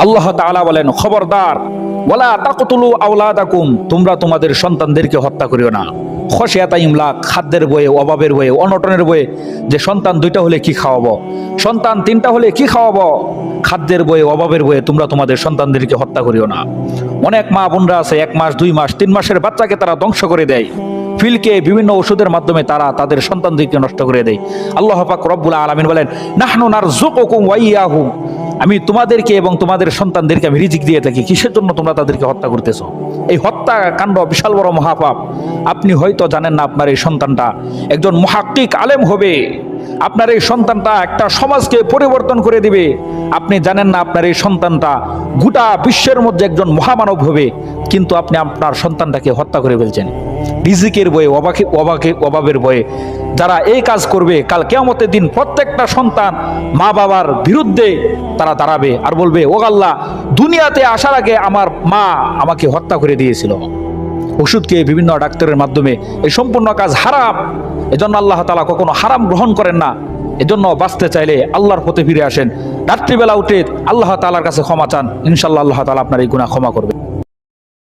আল্লাহ তাআলা বলেন, খবরদার, ওয়ালা তাকতুলু আওলাদাকুম, তোমরা তোমাদের সন্তানদেরকে হত্যা করিও না। খশিয়াতা ইমলাক, খাদ্যের বয়ে, অভাবের বয়ে, অনটনের বয়ে, যে সন্তান দুইটা হলে কি খাওয়াবো, সন্তান তিনটা হলে কি খাওয়াবো, খাদ্যের বয়ে, অভাবের বয়ে তোমরা তোমাদের সন্তানদেরকে হত্যা করিও না। অনেক মা বোনরা আছে 1 মাস 2 মাস 3 মাসের বাচ্চাকে তারা ধ্বংস করে দেয়, ফিলকে বিভিন্ন ওষুধের মাধ্যমে তারা তাদের সন্তানদেরকে নষ্ট করে দেয়। আল্লাহ পাক রব্বুল আলামিন বলেন, নাহনু নারযুকুকুম ওয়া ইয়াহুম, আমি তোমাদেরকে এবং তোমাদের সন্তানদেরকে আমি রিজিক দিয়ে থাকি, কিসের জন্য তোমরা তাদেরকে হত্যা করতেছো? এই হত্যা কাণ্ড বিশাল বড় মহাপাপ। আপনি হয়তো জানেন না আপনার এই সন্তানটা একজন মুহাক্কিক আলেম হবে, আপনার এই সন্তানটা একটা সমাজকে পরিবর্তন করে দিবে। আপনি জানেন না আপনার এই সন্তানটা গোটা বিশ্বের মধ্যে একজন মহামানব হবে, কিন্তু আপনি আপনার সন্তানটাকে হত্যা করে ফেলছেন রিজিকের বয়ে, অভাবের বয়ে। যারা এই কাজ করবে, কাল কিয়ামতের দিন প্রত্যেকটা সন্তান মা বাবার বিরুদ্ধে তারা দাঁড়াবে আর বলবে, ও আল্লাহ, দুনিয়াতে আসার আগে আমার মা আমাকে হত্যা করে দিয়েছিল। ওষুধকে বিভিন্ন ডাক্তারের মাধ্যমে এই সম্পূর্ণ কাজ হারাম। এজন্য আল্লাহ তাআলা কখনো হারাম গ্রহণ করেন না। এজন্য বাঁচতে চাইলে আল্লাহর পথে ফিরে আসেন, রাত্রিবেলা উঠে আল্লাহ তাআলার কাছে ক্ষমা চান, ইনশাআল্লাহ আল্লাহ তাআলা আপনার এই গুনাহ ক্ষমা করবে।